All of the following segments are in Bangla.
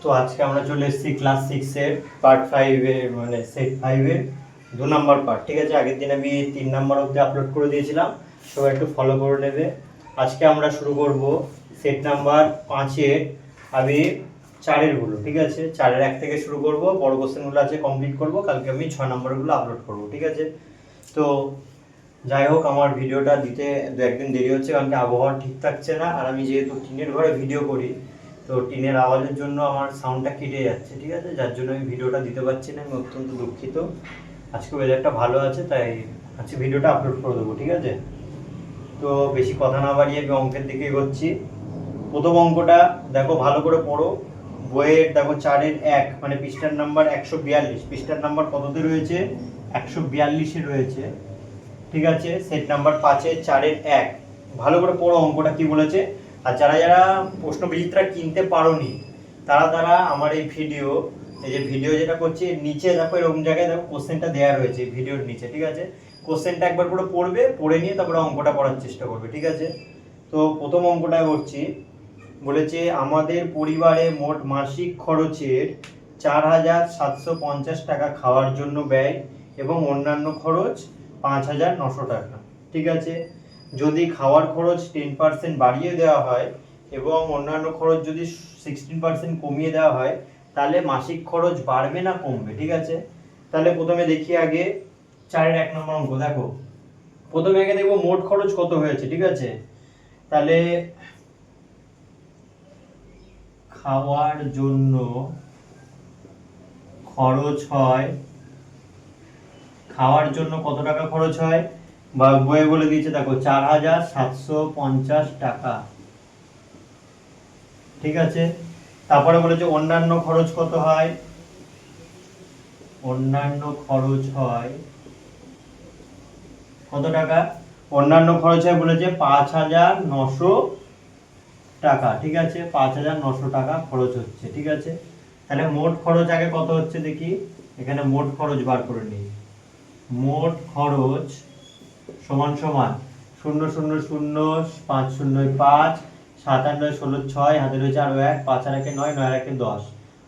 তো আজকে আমরা চলে এসেছি ক্লাস 6 এর পার্ট 5 এর মানে সেট 5 এর 2 নাম্বার পার্ট। ঠিক আছে, আগের দিন আমি 3 নাম্বার অবধি আপলোড করে দিয়েছিলাম, সবাই একটু ফলো করে নেবে। আজকে আমরা শুরু করব সেট নাম্বার 5 এর আমি 4 এর গুলো। ঠিক আছে, 4 এর 1 থেকে শুরু করব, বড় কোশ্চেনগুলো আছে কমপ্লিট করব, কালকে আমি 6 নাম্বারগুলো আপলোড করব। ঠিক আছে, তো যাই হোক আমার ভিডিওটা দিতে দু একদিন দেরি হচ্ছে কারণ কি আবহাওয়া ঠিক থাকছে না, আর আমি যেহেতু টিনের ঘরে ভিডিও করি তো টিনের আওয়াজের জন্য আমার সাউন্ডটা কেটে যাচ্ছে। ঠিক আছে, যার জন্য আমি ভিডিওটা দিতে পারছি না, আমি অত্যন্ত দুঃখিত। আজকে ওয়েদারটা ভালো আছে তাই আজকে ভিডিওটা আপলোড করে দেবো। ঠিক আছে, তো বেশি কথা না বাড়িয়ে আমি অঙ্কের দিকে এগোচ্ছি। প্রথম অঙ্কটা দেখো, ভালো করে পড়ো। বইয়ের দেখো 4-এর 1 মানে পৃষ্ঠার নাম্বার 142, পৃষ্ঠার নাম্বার কততে রয়েছে? 142-এ রয়েছে। ঠিক আছে, সেট নাম্বার 5-এর 4-এর 1 ভালো করে পড়ো, অঙ্কটা কি বলেছে। আর যারা যারা প্রশ্ন বিচিত্রা কিনতে পারোনি তারা আমার এই ভিডিও, এই যে ভিডিও যেটা করছি নিচে দেখো এরকম জায়গায় দেখো কোশ্চেনটা দেওয়া রয়েছে ভিডিওর নিচে। ঠিক আছে, কোশ্চেনটা একবার পুরো পড়বে, পড়ে নিয়ে তারপরে অঙ্কটা করার চেষ্টা করবে। ঠিক আছে, তো প্রথম অঙ্কটা করছি। বলেছে আমাদের পরিবারে মোট মাসিক খরচের 4,750 টাকা খাওয়ার জন্য ব্যয় এবং অন্যান্য খরচ 5,900 টাকা। ঠিক আছে, যদি খাওয়ার খরচ 10% বাড়িয়ে দেওয়া হয় এবং অন্যান্য খরচ যদি 16% কমিয়ে দেওয়া হয় তাহলে মাসিক খরচ বাড়বে না কমবে? ঠিক আছে, তাহলে প্রথমে দেখি আগে 4-এর 1 নম্বর অঙ্ক। দেখো প্রথমে আগে দেখবো মোট খরচ কত হয়েছে। ঠিক আছে, তাহলে খাওয়ার জন্য খরচ হয়, খাওয়ার জন্য কত টাকা খরচ হয় বা বইয়ে বলে দিয়েছে দেখো 4,750 টাকা। ঠিক আছে, তারপরে বলেছে অন্যান্য খরচ কত হয়, অন্যান্য খরচ হয় কত টাকা? অন্যান্য খরচ হয় বলেছে 5,900 টাকা। ঠিক আছে, 5,900 টাকা খরচ হচ্ছে। ঠিক আছে, তাহলে মোট খরচ আগে কত হচ্ছে দেখি, এখানে মোট খরচ বার করে নিই। মোট খরচ সমান সমান 0,0,0, 5,0,5, 7 আর 9 16, 6 হাতে রয়েছে আরো 1, 5 আর 1 9, 9 আর 1 10।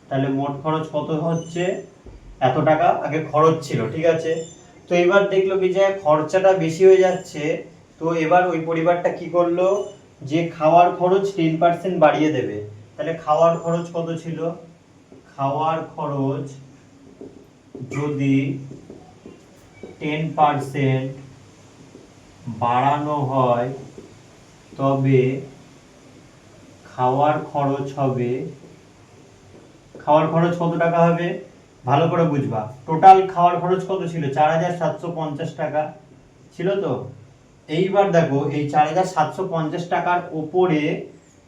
তাহলে মোট খরচ কত হচ্ছে? এত টাকা আগে খরচ ছিল। ঠিক আছে, তো এবার দেখলো কি যে খরচাটা বেশি হয়ে যাচ্ছে, তো এবার ওই পরিবারটা কি করলো যে খাওয়ার খরচ 10% বাড়িয়ে দেবে। তাহলে খাওয়ার খরচ কত ছিল? খাওয়ার খরচ যদি 10% বাড়ানো হয় তবে খাওয়ার খরচ হবে, খাওয়ার খরচ কত টাকা হবে ভালো করে বুঝবা। টোটাল খাওয়ার খরচ কত ছিল? 4,750 টাকা ছিল। তো এইবার দেখো এই 4,750 টাকার ওপরে,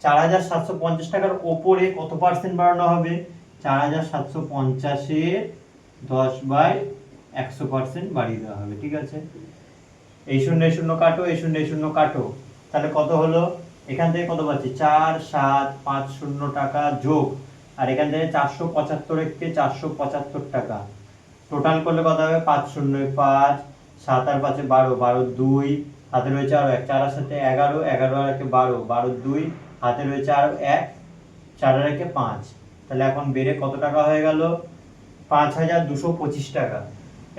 4,750 টাকার ওপরে কত পার্সেন্ট বাড়ানো হবে? 4,750-এর 10/100% বাড়িয়ে দেওয়া হবে। ঠিক আছে, এই 0 এই 0 কাটো, এই 0 এই 0 কাটো, তাহলে কত হলো? এখান থেকে কত পাচ্ছি? 4,750 টাকা যোগ, আর এখান থেকে 475 475 টাকা, টোটাল করলে কত হবে? 5,0,5, 7 আর 5 12, 12 2, হাতে রয়েছে আরো 1, 4 আর 7 11, 11 আর 1 12, 12 2, হাতে রয়েছে আরো 1, 4 আর 1 5। তাহলে এখন বেড়ে কত টাকা হয়ে গেল? 5,225 টাকা।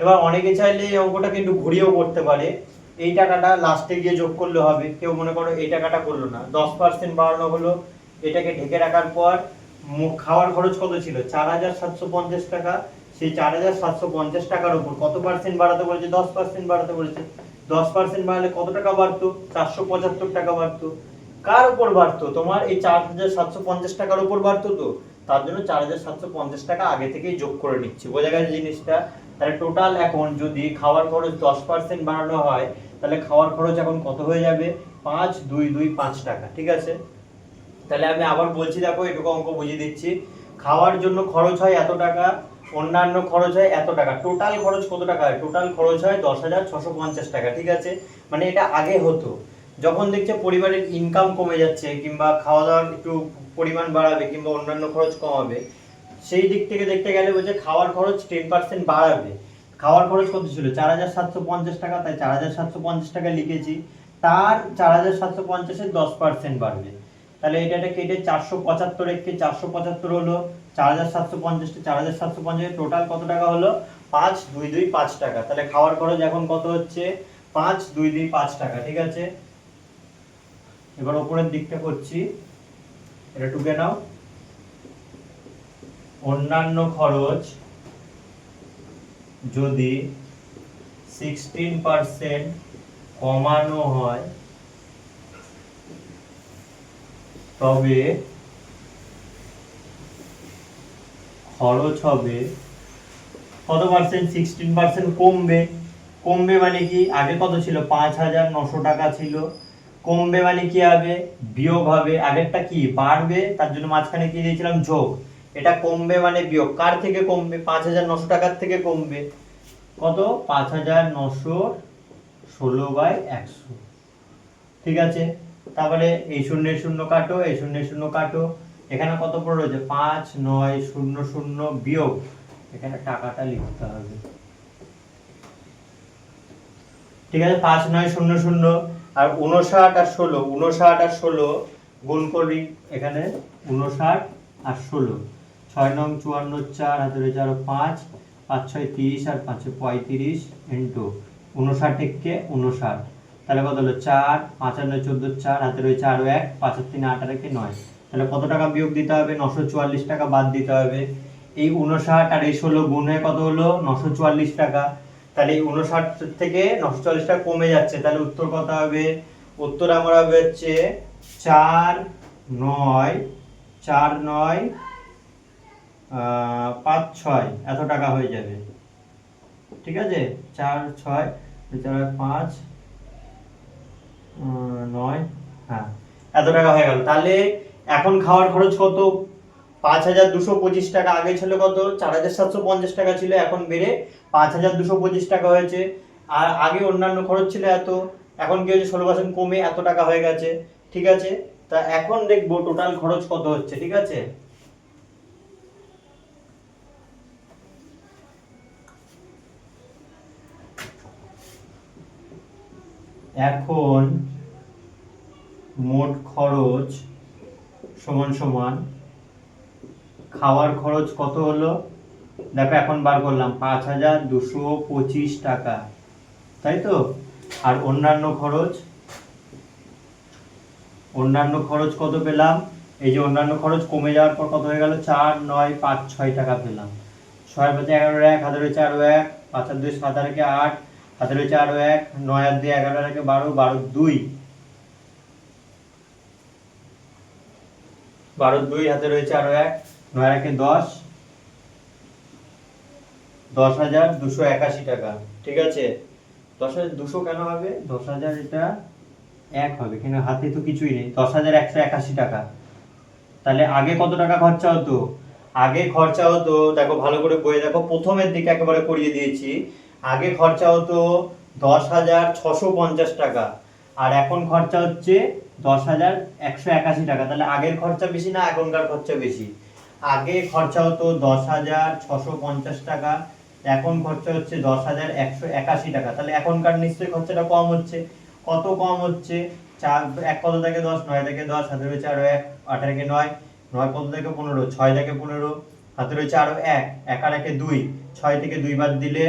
এবার অনেকে চাইলে এই অঙ্কটাকে একটু ঘুরিয়েও করতে পারে, এই টাকাটা লাস্টে গিয়ে যোগ করলে হবে। কেউ মনে করো এই টাকাটা করলো না, 10% বাড়ানো হলো, এটাকে ঢেকে রাখার পর খাওয়ার খরচ কত ছিল? 4,750 টাকা। সেই 4,750 টাকার উপর কত পার্সেন্ট বাড়াতে বলেছে? 10% বাড়াতে বলেছে। 10% বাড়ালে কত টাকা বাড়তো? 475 টাকা বাড়তো। কার উপর বাড়তো? তোমার এই 4,750 টাকার উপর বাড়তো। তো তার জন্য 4,750 টাকা আগে থেকেই যোগ করে নিচ্ছি। বোঝা গেছে জিনিসটা? তাহলে টোটাল এখন যদি খাওয়ার খরচ 10% বাড়ানো হয় তাহলে খাওয়ার খরচ এখন কত হয়ে যাবে? 5,225 টাকা। ঠিক আছে, তাহলে আমি আবার বলছি, দেখো এটুকু অঙ্ক বুঝিয়ে দিচ্ছি। খাওয়ার জন্য খরচ হয় এত টাকা, অন্যান্য খরচ হয় এত টাকা, টোটাল খরচ কত টাকা হয়? টোটাল খরচ হয় 10,650 টাকা। ঠিক আছে, মানে এটা আগে হতো যখন দেখছে পরিবারের ইনকাম কমে যাচ্ছে কিংবা খাওয়া দাওয়ার একটু পরিমাণ বাড়াবে কিংবা অন্যান্য খরচ কমাবে, সেই দিক থেকে দেখতে গেলে বলছে খাওয়ার খরচ 10% বাড়াবে। খাওয়ার খরচ কত ছিল? 4,750 টাকা, তাই 4,750 টাকা লিখেছি। তার 4,750-এর 10% বাড়বে। তাহলে এটা কেটে 475 একে 475 হলো, 4750 4750 টোটাল কত টাকা হলো? 5225 টাকা। তাহলে খাওয়ার খরচ এখন কত হচ্ছে? 5225 টাকা। ঠিক আছে, এবার উপরের দিকটা করছি, এটা টুকে নাও। অন্যান্য খরচ যদি 16% কমানো হয় তবে খরচ হবে কত পার্সেন্ট? 16% কমবে। কমবে মানে কি? আগে কত ছিল? 5900 টাকা ছিল। কমবে মানে কি হবে? বিয়োগ হবে। আগেরটা কি বাড়বে, তার জন্য মাঝখানে কি দিয়েছিলাম? যোগ। এটা কমবে মানে বিয়োগ। কার থেকে কমবে? 5900 টাকার থেকে কমবে। কত? 5916/100। ঠিক আছে, তারপরে এই শূন্যের শূন্য কাটো, এই শূন্যের শূন্য কাটো, এখানে কত পড়ে রয়েছে? 5900 বিয়োগ, এখানে টাকাটা লিখতে হবে। ঠিক আছে, 5900 আর 59 আর 16, 59 আর 16 গুণ করি। এখানে 59 আর 16, 6 নং 54, 4 হাতে রয়েছে আরো 5, 5 6 30 আর 5 35 ইন্টু 59 একে 59, তাহলে কত হলো? 4 5 আর 9 14, 4 হাতে রয়েছে আরো 1, 5 আর 3 8 আর 1 9। তাহলে কত টাকা বিয়োগ দিতে হবে? 944 টাকা বাদ দিতে হবে। এই 59 আর এই 16 গুণ হয়ে কত হলো? 944 টাকা। তাহলে এই 59 থেকে 944 টাকা কমে যাচ্ছে, তাহলে উত্তর কত হবে? উত্তর আমার হবে হচ্ছে 4 9 4 9 5 6 এত টাকা হয়ে যাবে। ঠিক আছে, 4 6 4 5 9, হ্যাঁ এত টাকা হয়ে গেল। তাহলে এখন খাওয়ার খরচ কত? 5225 টাকা। আগে ছিল কত? 4750 টাকা ছিল, এখন বেড়ে 5225 টাকা হয়েছে। আর আগে অন্যান্য খরচ ছিল এত, এখন কি হয়েছে? 16% কমে এত টাকা হয়ে গেছে। ঠিক আছে, তা এখন দেখবো টোটাল খরচ কত হচ্ছে। ঠিক আছে, এখন মোট খরচ সমান সমান খাওয়ার খরচ কত হলো? দেখো এখন বার করলাম 5225 টাকা, তাই তো। আর অন্যান্য খরচ, অন্যান্য খরচ কত পেলাম? এই যে অন্যান্য খরচ কমে যাওয়ার পর কত হয়ে গেল? 4 9 5 6 টাকা পেলাম। 6 5 11 1 হাতে রয়েছে আরো 1, 5 আর 2 7 আর 8 হাতে রয়েছে আরো 1, 9 আর 2 11 আর 12 12 2 12 2 হাতে রয়েছে আরো 1, 9 আর 10 10,281 টাকা। ঠিক আছে, 10,200 কেন হবে? 10,000 এটা 1 হবে, কিন্তু হাতে তো কিছুই নেই। 10,181 টাকা। তাহলে আগে কত টাকা খরচা হতো? আগে খরচা হতো, দেখো ভালো করে বইয়ে দেখো, প্রথমের দিকে একেবারে করিয়ে দিয়েছি। আগে খরচা হতো 10,650 টাকা, আর এখন খরচা হচ্ছে 10,181 টাকা। তাহলে আগের খরচা বেশি না এখনকার খরচা বেশি? আগে খরচা হতো 10,650 টাকা, এখন খরচা হচ্ছে 10,181 টাকা। তাহলে এখনকার নিশ্চয়ই খরচাটা কম হচ্ছে। কত কম হচ্ছে? 4 1 কত থেকে 10, 9 থেকে 10 হাতে রয়েছে আরো 1, 8 আর 9 9 কত থেকে 15, 6 থেকে 15 হাতে রয়েছে আরো 1, 1 আর 1 2, 6 থেকে 2 বাদ দিলে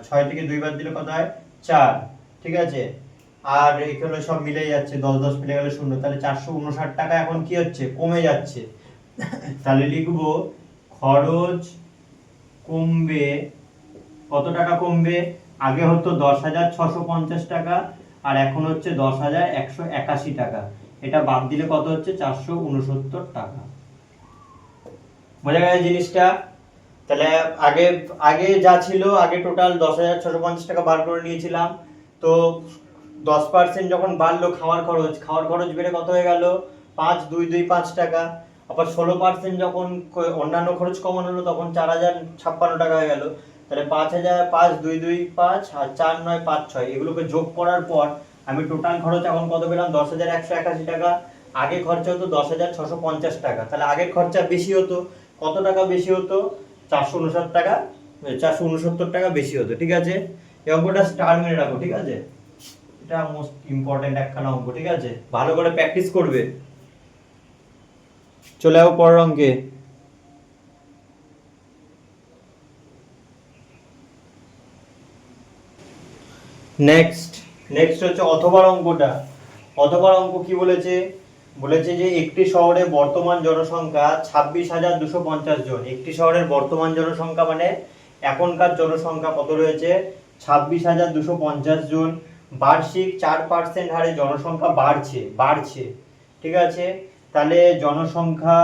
6 থেকে 2 বাদ দিলে কত হয়? 4। ঠিক আছে, আর এগুলো সব মিলে যাচ্ছে, 10 10 মিলে গেলে 0। তাহলে 459 টাকা এখন কি হচ্ছে? কমে যাচ্ছে। তাহলে লিখবো খরচ কমবে। কত টাকা কমবে? আগে হতো 10,650 টাকা, আর এখন হচ্ছে 10,181 টাকা। এটা বাদ দিলে কত হচ্ছে? 469 টাকা। বোঝা গেছে জিনিসটা? তাহলে আগে আগে যা ছিল, আগে টোটাল 10,650 টাকা বার করে নিয়েছিলাম। তো 10% যখন বাড়লো খাওয়ার খরচ, খাওয়ার খরচ বেড়ে কত হয়ে গেল? 5225 টাকা। আবার 16% যখন অন্যান্য খরচ কমানো হলো, তখন 4,056 টাকা হয়ে গেল। তাহলে 5,5225 আর 4 9 5 6 এগুলোকে যোগ করার পর আমি টোটাল খরচ এখন কত পেলাম? 10,181 টাকা। আগে খরচা হতো 10,650 টাকা। তাহলে আগের খরচা বেশি হতো। কত টাকা বেশি হতো? 469 টাকা, 469 টাকা বেশি হতো। ঠিক আছে, এই অঙ্কটা স্টার মেরে রাখো। ঠিক আছে, এটা মোস্ট ইম্পর্টেন্ট একখানা অঙ্ক। ঠিক আছে, ভালো করে প্র্যাকটিস করবে। চলে যাবো পরের অঙ্কে। নেক্সট নেক্সট হচ্ছে অথবার অঙ্কটা। অথবার অঙ্ক কি বলেছে? বলেছে যে একটি শহরে বর্তমান জনসংখ্যা 26,250 জন। একটি শহরের বর্তমান জনসংখ্যা মানে এখনকার জনসংখ্যা কত রয়েছে? 26,250 জন। বার্ষিক 4% হারে জনসংখ্যা বাড়ছে। ঠিক আছে, তাহলে জনসংখ্যা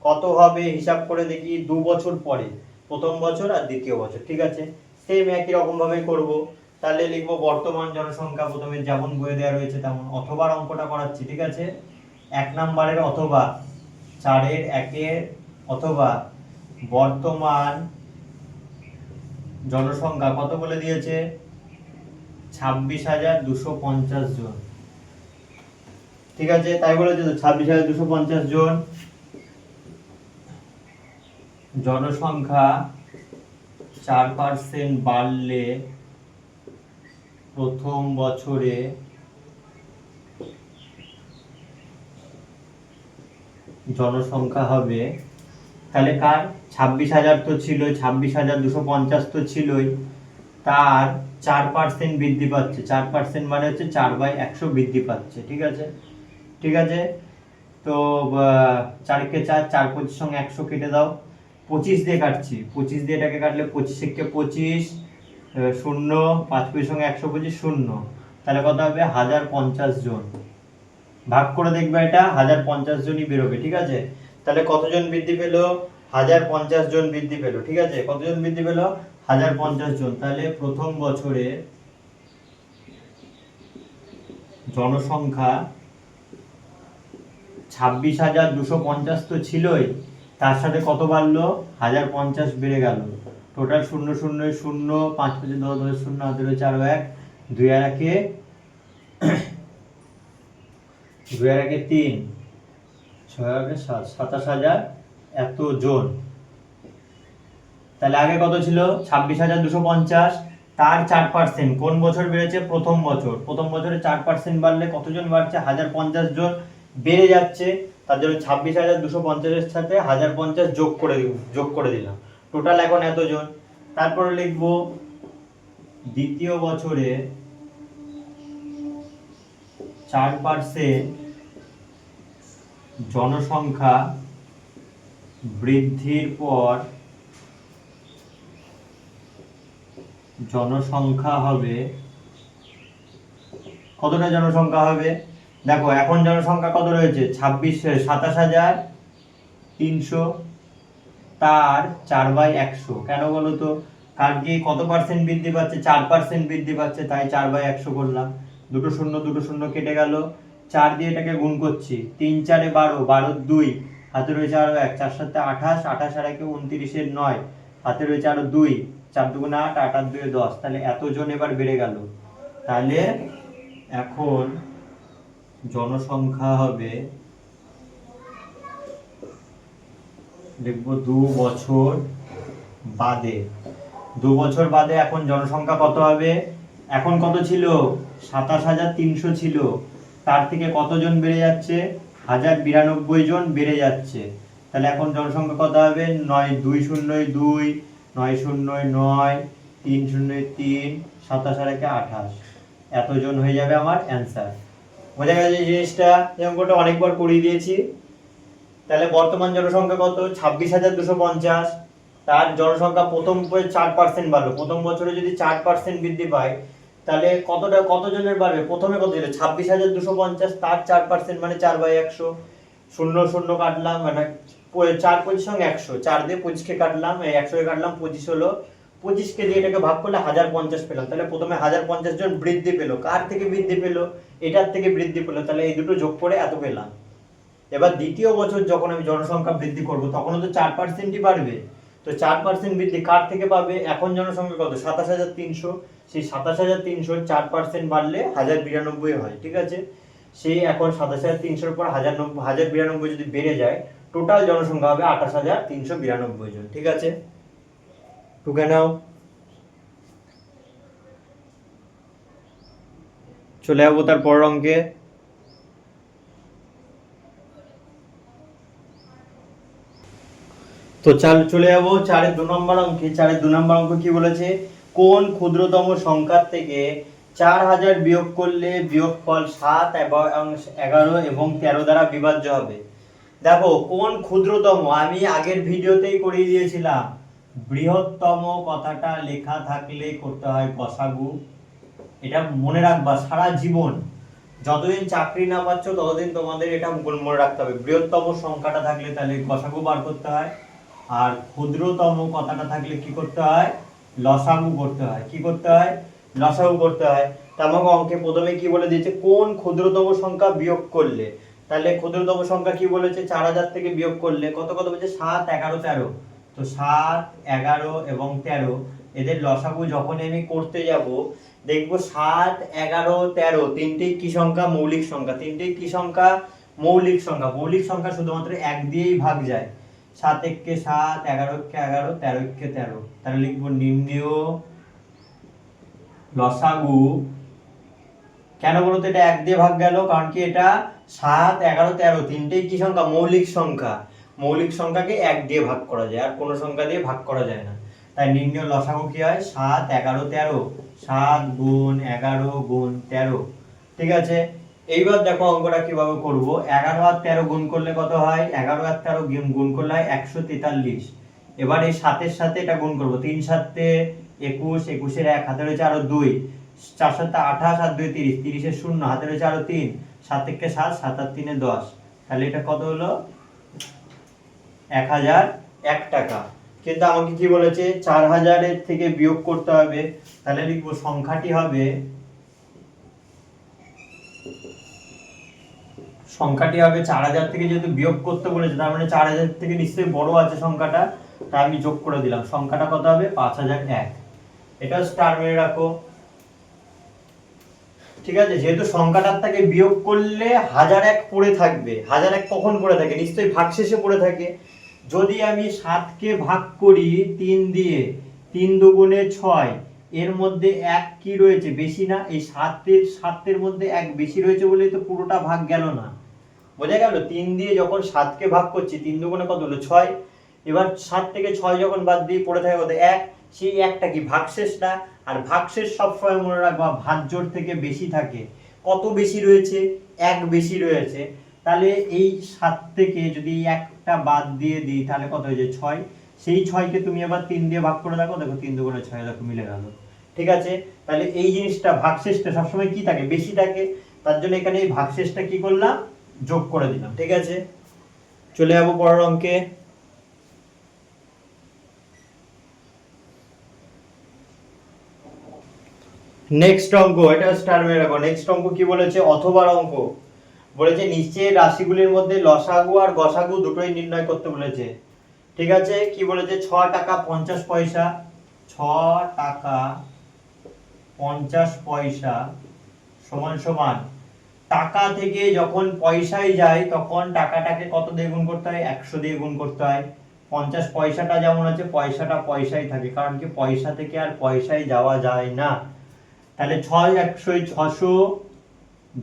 কত হবে হিসাব করে দেখি 2 বছর পরে, প্রথম বছর আর দ্বিতীয় বছর। ঠিক আছে, সেম একই রকম ভাবে করব। তাহলে লিখবো বর্তমান জনসংখ্যা, প্রথমে যেমন বইয়ে দেওয়া রয়েছে তেমন। অথবা অঙ্কটা করাচ্ছি, ঠিক আছে। 1 নম্বরের অথবা 4-এর 1-এর অথবা বর্তমান জনসংখ্যা কত বলে দিয়েছে? 26,250 জন। ঠিক আছে, তাই বলেছে তো 26,250 জন। জনসংখ্যা 4% বাড়লে প্রথম বছরে জনসংখ্যা হবে, তাহলে কার 26,000 তো ছিল, 26,250 তো ছিলই, তার 4% বৃদ্ধি পাচ্ছে। 4% মানে হচ্ছে 4/100 বৃদ্ধি পাচ্ছে। ঠিক আছে, ঠিক আছে। তো 4 কে 4, 4 25 সঙ্গে 100 কেটে দাও। 25 দিয়ে কাটছি, 25 দিয়ে এটাকে কাটলে 25 কে 25 শূন্য, 5 25 সঙ্গে 125 শূন্য, তাহলে কত হবে? 1050 জন। ভাগ করে দেখবে, এটা 1050 জনই বেরোবে। ঠিক আছে, তাহলে কতজন বৃদ্ধি পেল? 1050 জন বৃদ্ধি পেল। ঠিক আছে, কতজন বৃদ্ধি পেল? 1050 জন। তাহলে প্রথম বছরে জনসংখ্যা 26,250 তো ছিলই, তার সাথে কত বাড়লো? 1050 বেড়ে গেল। টোটাল 0 0 0, 5 5 10 10 0, হাতে রয়েছে আরো 1, 2 আর 1 2 আর 1 3, 6 আর 1 7, 27,000 এত জন। তাহলে আগে কত ছিল? 26,250, তার 4%। কোন বছর বেড়েছে? প্রথম বছর। প্রথম বছরে 4% বাড়লে কতজন বাড়ছে? 1050 জন বেড়ে যাচ্ছে। তার জন্য 26,250-এর সাথে 1050 যোগ করে দিলাম। টোটাল এখন এতজন। তারপরে লিখবো দ্বিতীয় বছরে 4% জনসংখ্যা বৃদ্ধির পর জনসংখ্যা হবে, কতটা জনসংখ্যা হবে? দেখো এখন জনসংখ্যা কত রয়েছে? 27,300, তার 4/100। কেন বলো তো? কারণ কি কত পার্সেন্ট বৃদ্ধি পাচ্ছে? 4% বৃদ্ধি পাচ্ছে, তাই 4/100 করলাম। দুটো শূন্য কেটে গেল। 4 দিয়ে এটাকে গুণ করছি, 3 4 12, 12 2, হাতে রয়েছে আরো 1, 4 7 28, 28 আর 1 29 9, হাতে রয়েছে আরো 2, 4 2 8, 8 আর 2 10। তাহলে এতজন এবার বেড়ে গেল। তাহলে এখন জনসংখ্যা হবে, দেখবো 2 বছর বাদে। 2 বছর বাদে এখন জনসংখ্যা কত হবে? এখন কত ছিল? 27,300 ছিল, তার থেকে কতজন বেড়ে যাচ্ছে? 1092 জন বেড়ে যাচ্ছে। তাহলে এখন জনসংখ্যা কত হবে? 9,202, 9,009, 303, 27 আর 1 28, এতজন হয়ে যাবে আমার অ্যান্সার। বোঝা গেছে জিনিসটা? এই অঙ্কটা অনেকবার করিয়ে দিয়েছি। তাহলে বর্তমান জনসংখ্যা কত? 26,250, তার জনসংখ্যা প্রথম 4% বাড়লো। প্রথম বছরে যদি 4% বৃদ্ধি পায়, তাহলে কতজনের বাড়বে? প্রথমে কত ছিল? 26,250, তার 4% মানে 4/100। শূন্য শূন্য কাটলাম, মানে 4 25 সঙ্গে 100, 4 দিয়ে 25 কে কাটলাম, 100 কে কাটলাম, 25 হলো। 25 কে দিয়ে এটাকে ভাগ করলে 1050 পেলাম। তাহলে প্রথমে 1050 জন বৃদ্ধি পেলো। কার থেকে বৃদ্ধি পেলো? এটার থেকে বৃদ্ধি পেলো। তাহলে এই দুটো যোগ করে এত পেলাম। এবার দ্বিতীয় বছর যখন আমি জনসংখ্যা বৃদ্ধি করব, তখনও তো 4%ই বাড়বে। তো 4% বৃদ্ধি কার থেকে পাবে? এখন জনসংখ্যা কত? 27,300, সেই 27,300 4% বাড়লে 1092 হয়। ঠিক আছে, সেই এখন 27,300-র পর 1092 যদি বেড়ে যায়, টোটাল জনসংখ্যা হবে 28,392 জন। ঠিক আছে, টুকে নাও। চলে যাবো তার পরের অঙ্কে। তো চলে যাবো 4-এর 2 নম্বর অঙ্কে। 4-এর 2 নম্বর অঙ্ক কি বলেছে, কোন ক্ষুদ্রতম সংখ্যা থেকে 4000 বিয়োগ করলে বিয়োগফল 7 এবং 11 এবং 13 দ্বারা বিভাজ্য হবে। দেখো কোন ক্ষুদ্রতম, আমি আগের ভিডিওতেই করিয়ে দিয়েছিলাম, বৃহত্তম কথাটা লেখা থাকলে করতে হয় গসাগু। এটা মনে রাখবা সারা জীবন, যতদিন চাকরি না পাচ্ছ ততদিন তোমাদের এটা মনে রাখতে হবে। বৃহত্তম সংখ্যাটা থাকলে তাহলে গসাগু বার করতে হয়, আর ক্ষুদ্রতম কথাটা থাকলে কি করতে হয়, লসাগু করতে হয়। কি করতে হয়, লসাগু করতে হয়। তা আমাকে অঙ্কে প্রথমে কি বলে দিয়েছে, কোন ক্ষুদ্রতম সংখ্যা বিয়োগ করলে, তাহলে ক্ষুদ্রতম সংখ্যা কি বলেছে, 4000 থেকে বিয়োগ করলে কত কত বলছে, 7, 11, 13। তো 7, 11 এবং 13 এদের লসাগু যখন আমি করতে যাব, দেখবো 7, 11, 13 তিনটেই কি সংখ্যা, মৌলিক সংখ্যা। তিনটেই কি সংখ্যা, মৌলিক সংখ্যা। মৌলিক সংখ্যা শুধুমাত্র 1 দিয়েই ভাগ যায়। 7 × 7, 11 × 11, 13 × 13। তাহলে লিখবো নির্ণেয় লসাগু। কেন বলো তো এটা 1 দিয়ে ভাগ গেল, কারণ কি এটা 7, 11, 13 তিনটেই কি সংখ্যা, মৌলিক সংখ্যা। মৌলিক সংখ্যাকে 1 দিয়ে ভাগ করা যায়, আর কোনো সংখ্যা দিয়ে ভাগ করা যায় না। তাই নির্ণেয় লসাগু কি হয়, 7, 11, 13। 7 × 11 × 13। ঠিক আছে, এইবার দেখো অঙ্কটা কিভাবে করব। 11 আর 13 গুণ করলে কত হয়, 11 আর 13 গুণ করলে হয় 143। এবার এই 7 এর সাথে এটা গুণ করব, 3 × 7 = 21, 21 এর 1 হাতে রয়েছে আরো 2, 4 × 7 = 28, আর 2 = 30, 30 এর 0 হাতে রয়েছে আরো 3, 7 × 7, 7 আর 3 = 10। তাহলে এটা কত হলো, 1001 টাকা। কিন্তু আমাকে কি বলেছে, 4000 এর থেকে বিয়োগ করতে হবে। তাহলে লিখবো সংখ্যাটি হবে 4000 থেকে যেহেতু বিয়োগ করতে বলেছে, তার মানে 4000 থেকে নিশ্চয়ই বড় আছে সংখ্যাটা, তাই আমি যোগ করে দিলাম। সংখ্যাটা কত হবে, 5001। এটা স্টার মেরে রাখো। ঠিক আছে, যেহেতু সংখ্যাটার থেকে বিয়োগ করলে 1001 পড়ে থাকবে। 1001 কখন পড়ে থাকে, নিশ্চয়ই ভাগশেষে পড়ে থাকে। যদি আমি 7 কে ভাগ করি 3 দিয়ে, 3 দুগুণে 6, এর মধ্যে 1 কি রয়েছে, বেশি না, এই 7 এর মধ্যে 1 বেশি রয়েছে বলেই তো পুরোটা ভাগ গেল না। বোঝা গেল, 3 দিয়ে যখন 7 কে ভাগ করছি, 3 দুগুণে কত হলো, 6। এবার 7 থেকে 6 যখন বাদ দিয়ে পড়ে থাকে কত, 1। সেই 1টা কি ভাগশেষ না, আর ভাগশেষ সবসময় মনে রাখবা ভাজ্যর থেকে বেশি থাকে। কত বেশি রয়েছে, 1 বেশি রয়েছে। তাহলে এই 7 থেকে যদি 1টা বাদ দিয়ে দিই তাহলে কত হয়ে যায়, 6। সেই 6 কে তুমি আবার 3 দিয়ে ভাগ করে দেখো, দেখো 3 দুগুণে 6, দেখো মিলে গেল। ঠিক আছে, তাহলে এই জিনিসটা ভাগশেষটা সবসময় কি থাকে, বেশি থাকে। তার জন্য এখানে এই ভাগশেষটা কি করলাম, যোগ করে দিলাম। ঠিক আছে, চলে যাবো পরের অঙ্কে। নেক্সট অঙ্ক, এটা স্টার মেরে রাখো। নেক্সট অঙ্ক কি বলেছে, অথবার অঙ্ক বলেছে, নিচের রাশিগুলির মধ্যে লসাগু আর গসাগু দুটোই নির্ণয় করতে বলেছে। ঠিক আছে, কি বলেছে, 6 টাকা 50 পয়সা, 6 টাকা 50 পয়সা সমান সমান, টাকা থেকে যখন পয়সায় যায় তখন টাকাটাকে কত দিয়ে গুণ করতে হয়, 100 দিয়ে গুণ করতে হয়। 50 পয়সাটা যেমন আছে, পয়সাটা পয়সায় থাকে, কারণ কি পয়সা থেকে আর পয়সায় যাওয়া যায় না। তাহলে 6 100 600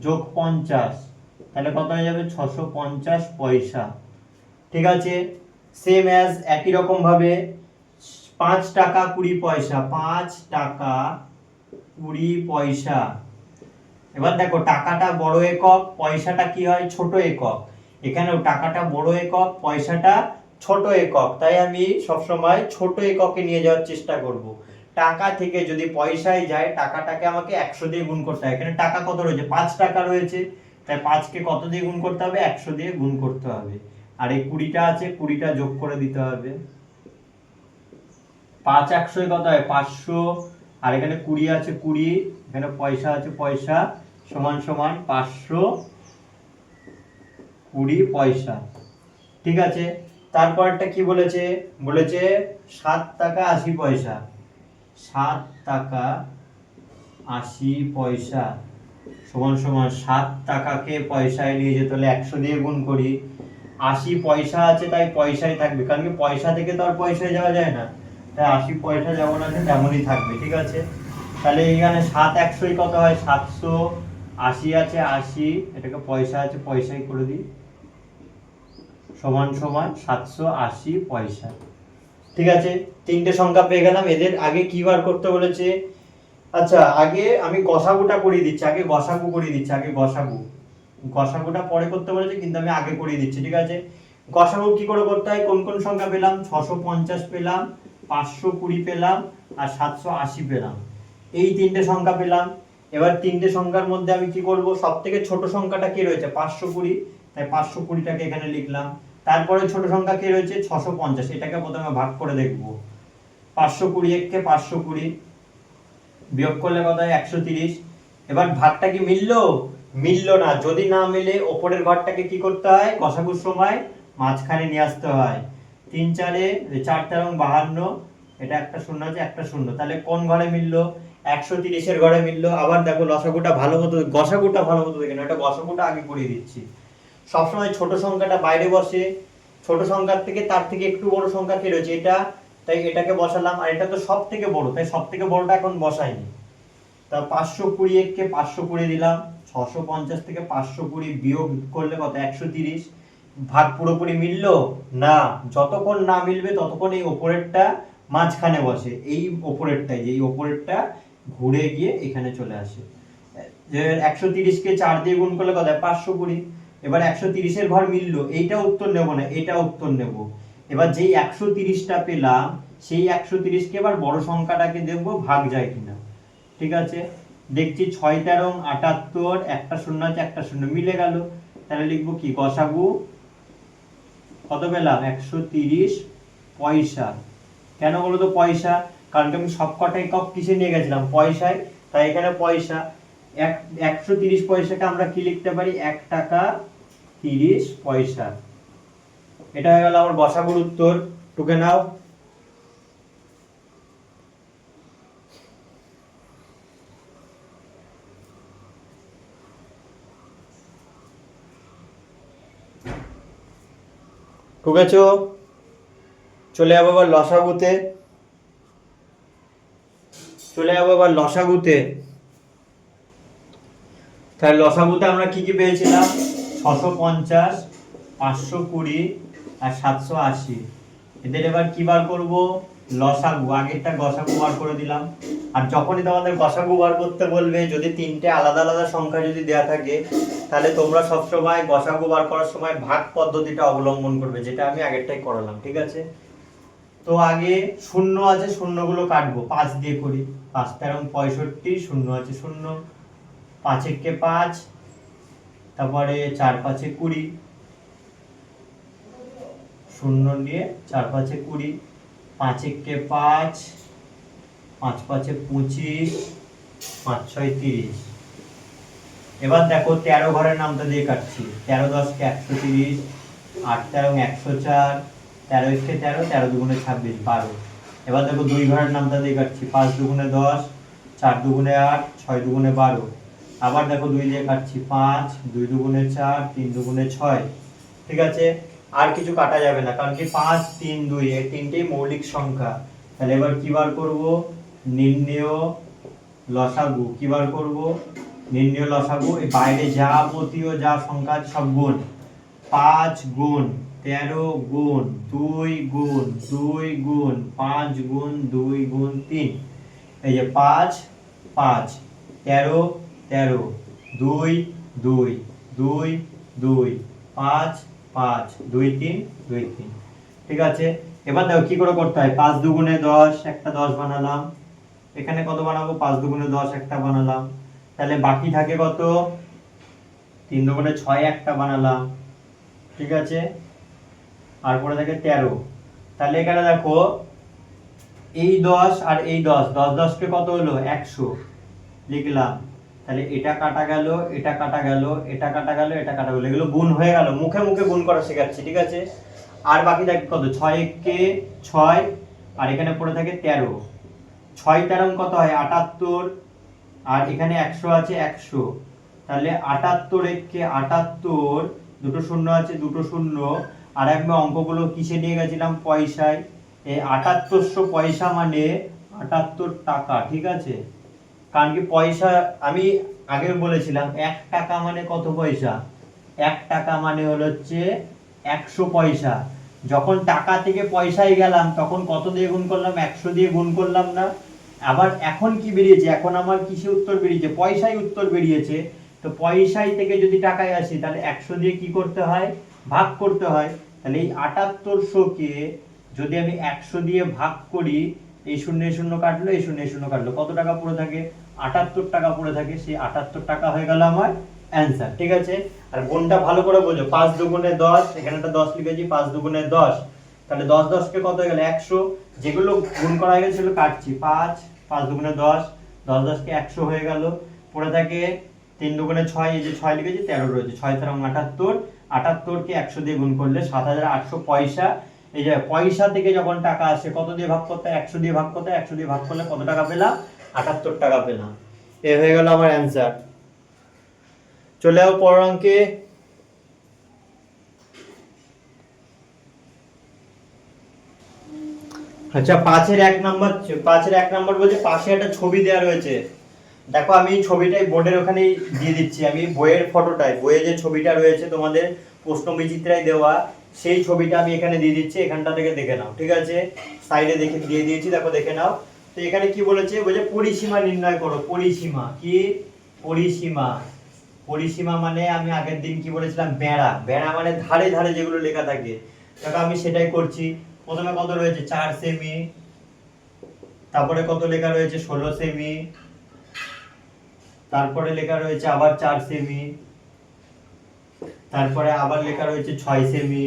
যোগ 50, তাহলে কত হয়ে যাবে, 650 পয়সা। ঠিক আছে, সেম অ্যাজ একই রকম ভাবে 5 টাকা 20 পয়সা, 5 টাকা 20 পয়সা। এবার দেখো টাকাটা বড় একক, পয়সাটা কি হয়, ছোট একক। এখানেও টাকাটা বড় একক, পয়সাটা ছোট একক, তাই আমি সবসময় ছোট এককে নিয়ে যাওয়ার চেষ্টা করব। টাকা থেকে যদি পয়সায় যায়, টাকাটাকে আমাকে 100 দিয়ে গুণ করতে হয়। এখানে টাকা কত রয়েছে, 5 টাকা রয়েছে, তাই 5 কে কত দিয়ে গুণ করতে হবে, 100 দিয়ে গুণ করতে হবে। আর এই 20টা আছে, 20টা যোগ করে দিতে হবে। 5 100 কত হয়, 500, আর এখানে 20 আছে 20, এখানে পয়সা আছে পয়সা, সমান সমান 520 পয়সা। ঠিক আছে, তারপরটা কি বলেছে, বলেছে 7 টাকা 80 পয়সা, 7 টাকা 80 পয়সা সমান সমান 7 টাকাকে পয়সায় নিয়ে যেতে হলে 100 দিয়ে গুণ করি। 80 পয়সা আছে তাই পয়সায় থাকবে, কারণ কি পয়সা থেকে তো আর পয়সায় যাওয়া যায় না, তাই 80 পয়সা যেমন আছে তেমনই থাকবে। ঠিক আছে, তাহলে এখানে 7 100 কত হয়, 700, 80 আছে 80, এটাকে পয়সা আছে পয়সায় করে দিই, সমান সমান 780 পয়সা। ঠিক আছে, তিনটে সংখ্যা পেয়ে গেলাম। এদের আগে কি বার করতে বলেছে? আচ্ছা, আগে আমি গসাগুটা করিয়ে দিচ্ছি, আগে গসাগু করিয়ে দিচ্ছি, আগে গসাগু। গসাগুটা পরে করতে বলেছে, কিন্তু আমি আগে করিয়ে দিচ্ছি, ঠিক আছে। গসাগু কি করে করতে হয়? কোন কোন সংখ্যা পেলাম? 650 পেলাম, 520 পেলাম, আর 780 পেলাম। এই তিনটে সংখ্যা পেলাম। এবার তিনটে সংখ্যার মধ্যে আমি কি করব? সব থেকে ছোট সংখ্যাটা কি রয়েছে? 520, তাই 520টাকে এখানে লিখলাম। তারপরে ছোট সংখ্যা কি রয়েছে? 650, এটাকে প্রথমে ভাগ করে দেখব। 520 কে 520 বিয়োগ করলে কত হয়? 130। এবার ভাগটা কি মিললো? মিললো না। যদি না মিলে ওপরের ঘরটাকে কি করতে হয়? গসাগুর সময় মাঝখানে নিয়ে আসতে হয়। 3 4 4 13 52, এটা একটা শূন্য আছে, একটা শূন্য, তাহলে কোন ঘরে মিললো? 130 এর ঘরে মিললো। আবার দেখো লসাগুটা ভালো মতো, গসাগুটা ভালো মতো দেখে না, এটা গসাগুটা আগে করিয়ে দিচ্ছি। সবসময় ছোট সংখ্যাটা বাইরে বসে, ছোট সংখ্যার থেকে তার থেকে একটু বড় সংখ্যা কি রয়েছে? এটা, তাই এটাকে বসালাম। আর এটা তো সব থেকে বড়, তাই সব থেকে বড়টা এখন বসাইনি। তা 520 কে 520 দিলাম। 650 থেকে 520 বিয়োগ করলে কত? 130। ভাগ পুরোপুরি মিললো না। যতক্ষণ না মিলবে ততক্ষণ এই ওপরেরটা মাঝখানে বসে, এই ওপরেরটাই, এই ওপরেরটা ঘুরে গিয়ে এখানে চলে আসে। যে 130 কে 4 দিয়ে গুণ করলে কত হয়? 520। এবার 130 এর ঘর মিললো, এইটা উত্তর নেব না, এটা উত্তর নেব। এবার যেই 130টা পেলাম, সেই 130 কে এবার বড় সংখ্যাটাকে দেখবো ভাগ যায় কিনা। ঠিক আছে, দেখছি 6 13 78, একটা শূন্য আছে, একটা শূন্য, মিলে গেল। তাহলে লিখবো কি? গসাগু কত পেলাম? 130 পয়সা। কেন বলো তো পয়সা? কারণ আমি সবকটা একক কিসে নিয়ে গেছিলাম? পয়সায়, তাই এখানে পয়সা। 130 পয়সাকে আমরা কি লিখতে পারি? 1 টাকা 30 পয়সা। এটা হয়ে গেল আমার গসাগুর উত্তর। টুকে নাও। টুকেছো? চলে যাবো এবার লসাগুতে। তাহলে লসাগুতে আমরা কি কি পেয়েছিলাম? 650, 520 আর 780। এদের এবার কি বার করব? লসাগু। আগেরটা গসাগু বার করে দিলাম। আর যখনই তোমাদের গসাগু বার করতে বলবে, যদি তিনটে আলাদা আলাদা সংখ্যা যদি দেয়া থাকে, তাহলে তোমরা সবসময় গসাগু বার করার সময় ভাগ পদ্ধতিটা অবলম্বন করবে, যেটা আমি আগেরটাই করালাম, ঠিক আছে। তো আগে শূন্য আছে, শূন্যগুলো কাটবো। 5 দিয়ে করি। 5 13 65, শূন্য আছে শূন্য। 5 কে 5, তারপরে 4 5 20, শূন্য নিয়ে 4 5 20, 5 কে 5, 5 5 25, 5 6 30। এবার দেখো 13 ঘরের নামটা দিয়ে কাটছি। 13 10 কে 130, 8 13 104, 13 কে 13, 13 দুগুণে 26, 12। এবার দেখো 2 ঘরের নামটা দিয়ে কাটছি। 5 দুগুণে 10, 4 দুগুণে 8, 6 দুগুণে 12। আবার দেখো 2 দিয়ে কাটছি। 5 2 দুগুণে 4, 3 দুগুণে 6। ঠিক আছে, আর কিছু কাটা যাবে না, কারণ কি 5 3 2 এই তিনটেই মৌলিক সংখ্যা। তাহলে এবার কি বার করব? নির্ণেয় লসাগু। কি বার করব? নির্ণেয় লসাগু। এই বাইরে যাবতীয় যা সংখ্যা সব গুণ। 5 গুণ 13 গুণ 2 গুণ 2 গুণ 5 গুণ 2 গুণ 3। এই যে 5 5 13 13 2 2 2 2 5 5 2 3 2 3। ঠিক আছে, এবার দেখো কি করে করতে হয়। 5 দুগুণে 10, একটা 10 বানালাম। এখানে কত বানাবো? 5 দুগুণে 10 একটা বানালাম। তাহলে বাকি থাকে কত? 3 দুগুণে 6 একটা বানালাম। ঠিক আছে, আর পরে থাকে 13। তাহলে এখানে দেখো এই 10 আর এই 10, 10 10 কে কত হলো? 100 লিখলাম। তাহলে এটা কাটা গেল, এটা কাটা গেল, এটা কাটা গেল, এটা কাটা গেল, এগুলো গুণ হয়ে গেল। মুখে মুখে গুণ করা শেখাচ্ছি, ঠিক আছে। আর বাকি থাকে কত? 6 কে 6, আর এখানে পড়ে থাকে 13। 6 13 কত হয়? 78, আর এখানে 100 আছে 100। তাহলে 78 কে 78, দুটো শূন্য আছে, দুটো শূন্য। আর আমি অঙ্কগুলো কিসে নিয়ে গেছিলাম? পয়সায়। এই 7800 পয়সা মানে 78 টাকা, ঠিক আছে। কারণ কি পয়সা, আমি আগে বলেছিলাম 1 টাকা মানে কত পয়সা? 1 টাকা মানে হচ্ছে 100 পয়সা। যখন টাকা থেকে পয়সায় গেলাম তখন কত দিয়ে গুণ করলাম, 100 দিয়ে গুণ করলাম না। আবার এখন কি বেরিয়েছে, এখন আমার কিসে উত্তর বেরিয়েছে, পয়সায় উত্তর বেরিয়েছে। তো পয়সায় থেকে যদি টাকায় আসি তাহলে 100 দিয়ে কি করতে হয়, ভাগ করতে হয়। তাহলে এই 7800-কে যদি আমি 100 দিয়ে ভাগ করি, এই শূন্য শূন্য কাটলো, এই শূন্য শূন্য কাটলো, কত টাকা পড়ে থাকে, 78 টাকা পড়ে থাকে। সেই 78 টাকা হয়ে গেল আমার অ্যান্সার। ঠিক আছে, আর গুণটা ভালো করে বোঝো, 5 দুগুণে 10, এখানে একটা 10 লিখেছি, 5 দুগুণে 10, তাহলে 10 10 কে কত হয়ে গেল 100। যেগুলো গুণ করা হয়ে গেছে সেগুলো কাটছি, 5 5 দুগুণে 10, 10 10 কে 100 হয়ে গেল। পড়ে থাকে 3 দুগুণে 6, এই যে 6 লিখেছি, 13 রয়েছে, 6 13 78, 78 কে 100 দিয়ে গুণ করলে 7800 পয়সা। এই যে পয়সা থেকে যখন টাকা আসে কত দিয়ে ভাগ করতে হয়, 100 দিয়ে ভাগ করতে হয়, 100 দিয়ে ভাগ করলে কত টাকা পেলাম, 78 টাকা পেলাম। এ হয়ে গেল আমার অ্যান্সার। চলে যাও পরের অঙ্কে। আচ্ছা, 5-এর 1 নাম্বার, 5-এর 1 নাম্বার বলছে পাশে একটা ছবি দেওয়া রয়েছে। দেখো আমি ছবিটাই বোর্ডের ওখানেই দিয়ে দিচ্ছি, আমি বইয়ের ফটোটাই, বইয়ে যে ছবিটা রয়েছে তোমাদের প্রশ্ন বিচিত্রায় দেওয়া, সেই ছবিটা আমি এখানে দিয়ে দিচ্ছি, এখানটা থেকে দেখে নাও। ঠিক আছে, সাইডে দেখে দিয়ে দিয়েছি, দেখো দেখে নাও। তো এখানে কি বলেছে, বলছে পরিসীমা নির্ণয় করো। পরিসীমা কি, পরিসীমা, পরিসীমা মানে আমি আগের দিন কি বলেছিলাম, বেড়া। বেড়া মানে ধারে ধারে যেগুলো লেখা থাকে, দেখো আমি সেটাই করছি। প্রথমে কত রয়েছে, 4 সেমি, তারপরে কত লেখা রয়েছে, 16 সেমি, তারপরে লেখা রয়েছে আবার 4 সেমি, তারপরে আবার লেখা রয়েছে 6 সেমি,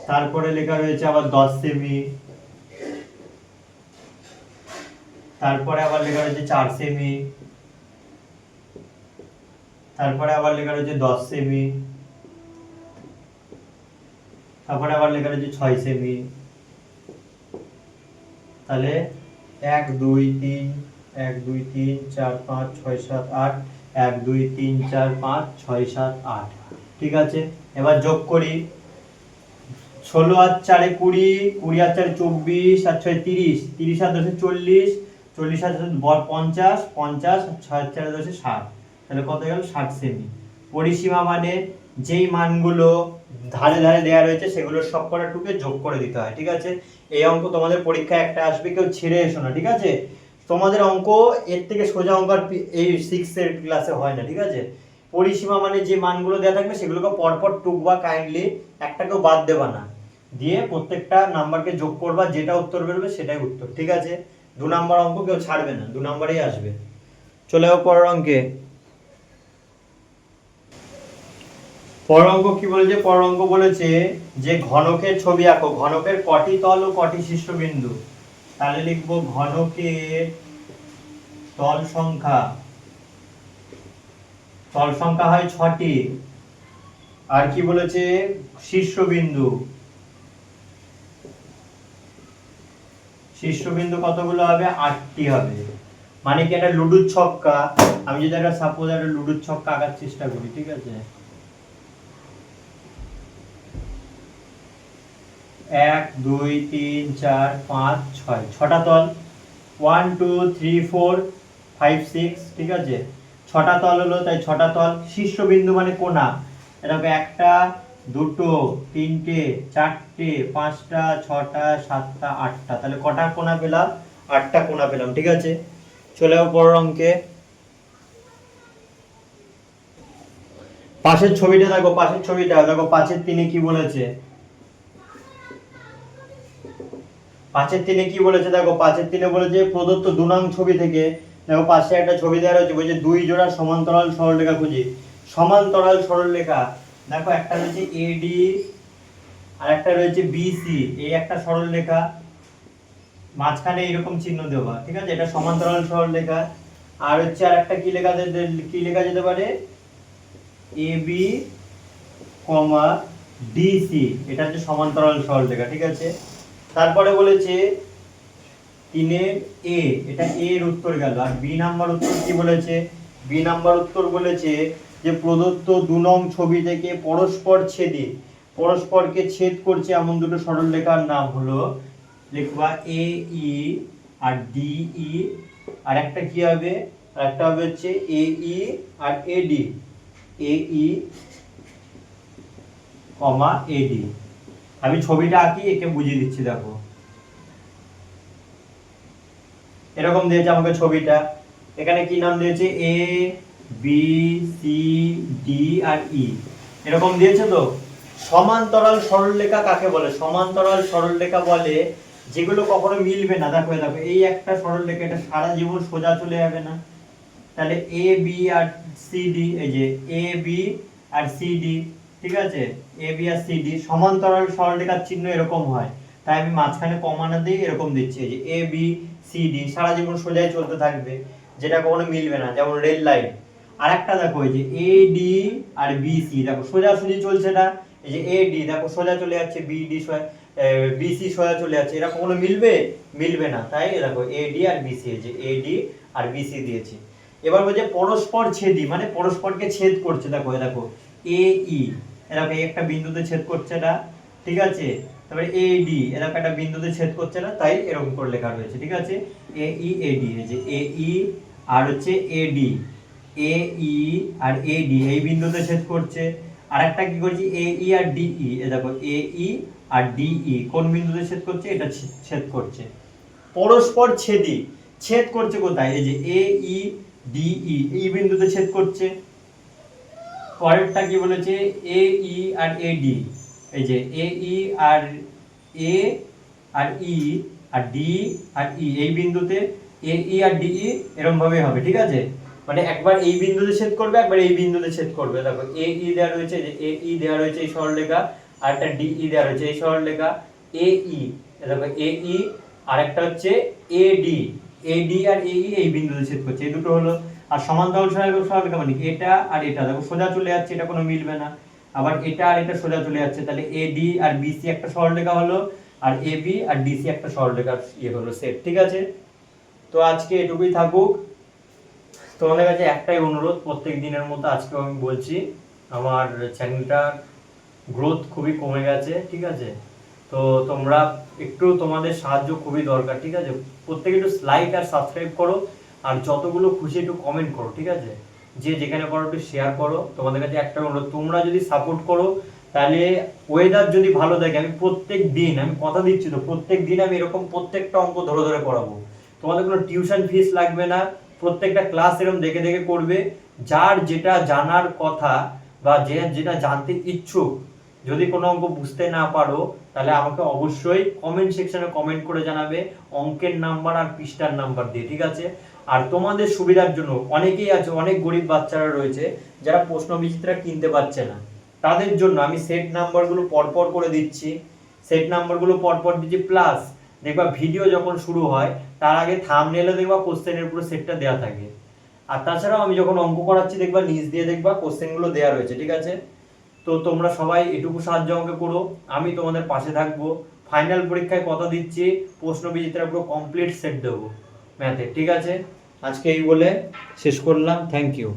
তারপরে লেখা রয়েছে আবার 10 সেমি, তারপরে আবার লেখা রয়েছে 4 সেমি, তারপরে আবার লেখা রয়েছে 10 সেমি, তারপরে আবার লেখা রয়েছে 6 সেমি। তাহলে 1 2 3 1 2 3 4 5 6 7 8, 1 2 3 4 5 6 7 8। ঠিক আছে, এবার যোগ করি। 16 আর 4 এ 20, 20 আর 4 এ 24, আর 6 30, 30 আর 10 এ 40, 40 আর 10 এ 50, 50 আর 6 আর 4 এ 10 এ 60। তাহলে কত হয়ে গেল, 60 সেমি। পরিসীমা মানে যেই মানগুলো ধারে ধারে দেওয়া রয়েছে সেগুলো সব কটা টুকে যোগ করে দিতে হয়। ঠিক আছে, এই অঙ্ক তোমাদের পরীক্ষায় একটা আসবে, কেউ ছেড়ে এসো না। ঠিক আছে, তোমাদের অঙ্ক এর থেকে সোজা অঙ্ক আর এই 6 এর ক্লাসে হয় না। ঠিক আছে, পরিসীমা মানে যে মানগুলো দেওয়া থাকবে সেগুলোকে পরপর টুকবা, কাইন্ডলি একটাকেও বাদ দেবা না, দিয়ে প্রত্যেকটা নাম্বারকে যোগ করবা, যেটা উত্তর বেরোবে সেটাই উত্তর। ঠিক আছে, 2 নাম্বার অঙ্ক কেউ ছাড়বে না, 2 নাম্বারেই আসবে। চলে যাও পরের অঙ্কে। পরের অঙ্ক কি বলেছে, পরের অঙ্ক বলেছে যে ঘনকের ছবি আঁকো, ঘনকের কটি তল ও কটি শীর্ষবিন্দু। তাহলে লিখবো ঘনকের তল সংখ্যা, তল সংখ্যা হয় 6টি, আর কি বলেছে, শীর্ষবিন্দু, শীর্ষবিন্দু কতগুলো হবে, 8টি হবে। মানে কি একটা লুডুর ছক্কা, আমি যদি একটা সাপোজ একটা লুডুর ছক্কা আঁকার চেষ্টা করি। ঠিক আছে, 1 2 3 4 5 6, 6টা তল, 1 2 3 4 5 6। ঠিক আছে, 6টা তল হলো, তাই 6টা তল। শীর্ষবিন্দু মানে কোণা, এরকম 1টা 2টো 3টে 4টে 5টা 6টা 7টা 8টা, তাহলে কটা কোণা পেলাম, 8টা কোণা পেলাম। ঠিক আছে, চলে যাও পরের অঙ্কে। পাশের ছবিটা দেখো, পাশের ছবিটা দেখো, 5-এর 3-এ কি বলেছে, 5-এর 3-এ কি বলেছে দেখো, 5-এর 3-এ বলেছে প্রদত্ত 2 নং ছবি থেকে, দেখো পাশে একটা ছবি দেওয়া রয়েছে, বলছে 2 জোড়া সমান্তরাল সরলরেখা খুঁজি। সমান্তরাল সরলরেখা, দেখো একটা রয়েছে এডি আর একটা রয়েছে বিসি, এই একটা সরলরেখা, মাঝখানে এরকম চিহ্ন দেওয়া। ঠিক আছে, এটা সমান্তরাল সরলরেখা। আর হচ্ছে আর একটা কি লেখা, কি লেখা যেতে পারে, এবি কমা ডিসি, এটা হচ্ছে সমান্তরাল সরলরেখা। ঠিক আছে, তারপরে বলেছে 3-এর এ, এটা এ এর উত্তর গেল। আর বি নাম্বার উত্তর কি বলেছে, বি নাম্বার উত্তর বলেছে যে প্রদত্ত 2 নং ছবি থেকে পরস্পর ছেদে, পরস্পরকে ছেদ করছে এমন দুটো সরলরেখার নাম হলো, লিখবা এ ই আর ডি ই, আর একটা কি হবে, আর একটা হবে হচ্ছে এ ই আর এডি, এ ই কমা এডি। আমি ছবিটা আঁকি, একে বুঝিয়ে দিচ্ছি। দেখো এরকম দিয়েছে আমাকে ছবিটা, এখানে কি নাম দিয়েছে, এ বি সি ডি আর ই, এরকম দিয়েছে। তো সমান্তরাল সরলরেখা কাকে বলে? সমান্তরাল সরলরেখা বলে যেগুলো কখনো মিলবে না। দেখো দেখো এই একটা সরলরেখা, এটা সারা জীবন সোজা চলে যাবে না, তাহলে এ বি আর সি ডি, এই যে এ বি আর সি ডি, ঠিক আছে, এ বি আর সি ডি সমান্তরাল সরলরেখার চিহ্ন এরকম হয়, তাই আমি মাঝখানে কমা না দিয়ে এরকম দিচ্ছি, এই যে এ বি সি ডি সারা জীবন সোজাই চলতে থাকবে, যেটা কখনো মিলবে না, যেমন রেল লাইন। আর একটা দেখো এই যে এ ডি আর বি সি, দেখো সোজাসুজি চলছে না, এই যে এ ডি দেখো সোজা চলে যাচ্ছে, বি ডি বি সি সোজা চলে যাচ্ছে, এরা কখনো মিলবে? মিলবে না, তাই দেখো এ ডি আর বি সি, এই যে এ ডি আর বি সি দিয়েছি। এবার বলছে পরস্পর ছেদি, মানে পরস্পরকে ছেদ করছে। দেখো দেখো এ ই, এরকম একটা বিন্দুতে ছেদ করছে না, ঠিক আছে, তারপরে এ ডি এরকম একটা বিন্দুতে ছেদ করছে না, তাই এরকম করে লেখা রয়েছে, ঠিক আছে, এ ই এ ডি, এই যে এ ই আর হচ্ছে A D, A E R A D এই বিন্দুতে ছেদ করছে। আর একটা কি করছি, এ ই আর ডি ই, এই দেখো এ ই আর ডি ই কোন বিন্দুতে ছেদ করছে, এটা ছেদ করছে। পরস্পর ছেদি, ছেদ করছে কোথায়, এই যে এ ই ডি ই এই বিন্দুতে ছেদ করছে। পরেরটা কি বলেছে, এ ই আর এ ডি, এই যে এ ই আর এ আর ই আর ডি আর ই এই বিন্দুতে, এ ই আর ডি ই এরকম ভাবে হবে, ঠিক আছে, মানে একবার এই বিন্দুতে ছেদ করবে, একবার এই বিন্দুতে ছেদ করবে। দেখো এ ই দেওয়া রয়েছে, যে এ ই দেওয়া রয়েছে এই সরলরেখা, আর একটা ডি ই দেওয়া রয়েছে এই সরলরেখা, এ ই দেখো এ ই আর একটা হচ্ছে এ ডি, এ ডি আর এ ই এই বিন্দুতে ছেদ করছে, এই দুটো হলো। আর সমান্তরাল সরলরেখা মানে এটা আর এটা দেখো সোজা চলে যাচ্ছে, এটা কোনো মিলবে না, আবার এটা আর এটা সোজা চলে যাচ্ছে, তাহলে এ ডি আর বি সি একটা সরলরেখা হলো, আর এ বি আর ডি সি একটা সরলরেখার ইয়ে হলো সেট, ঠিক আছে। তো আজকে এটুকুই থাকুক। তোমাদের কাছে একটাই অনুরোধ, প্রত্যেক দিনের মতো আজকেও আমি বলছি, আমার চ্যানেলটা গ্রোথ খুবই কমে গেছে, ঠিক আছে, তো তোমরা একটু, তোমাদের সাহায্য খুবই দরকার, ঠিক আছে, প্রত্যেকে একটু লাইক আর সাবস্ক্রাইব করো, আর যতগুলো খুশি একটু কমেন্ট করো, ঠিক আছে, যে যেখানে পারো একটু শেয়ার করো। তোমাদের কাছে একটা অনুরোধ, তোমরা যদি সাপোর্ট করো তাহলে ওয়েদার যদি ভালো থাকে, আমি প্রত্যেক দিন, আমি কথা দিচ্ছি তো, প্রত্যেক দিন আমি এরকম প্রত্যেকটা অঙ্ক ধরে ধরে পড়াবো, তোমাদের কোনো টিউশন ফিস লাগবে না, প্রত্যেকটা ক্লাস এরকম দেখে দেখে করবে। যার যেটা জানার কথা বা যে যেটা জানতে ইচ্ছুক, যদি কোনো অঙ্ক বুঝতে না পারো তাহলে আমাকে অবশ্যই কমেন্ট সেকশনে কমেন্ট করে জানাবে, অঙ্কের নাম্বার আর পৃষ্ঠার নাম্বার দিয়ে, ঠিক আছে। আর তোমাদের সুবিধার জন্য, অনেকেই আছে, অনেক গরিব বাচ্চারা রয়েছে যারা প্রশ্নবিচিত্রা কিনতে পারছে না, তাদের জন্য আমি সেট নাম্বারগুলো পরপর করে দিচ্ছি, সেট নাম্বারগুলো পরপর দিচ্ছি, প্লাস দেখবা ভিডিও যখন শুরু হয় তার আগে থাম্বনেলে দেখবা কোশ্চেনের পুরো সেটটা দেওয়া থাকে। আর তাছাড়াও আমি যখন অঙ্ক করাচ্ছি দেখবা নিচ দিয়ে দেখবা কোশ্চেনগুলো দেওয়া রয়েছে, ঠিক আছে। তো তোমরা সবাই এটুকু সাহায্য আমাকে করো, আমি তোমাদের পাশে থাকবো। ফাইনাল পরীক্ষায় কথা দিচ্ছি, প্রশ্নবিচিত্রা পুরো কমপ্লিট সেট দেবো ম্যাথে, ঠিক আছে। আজকে এই বলে শেষ করলাম, থ্যাংক ইউ।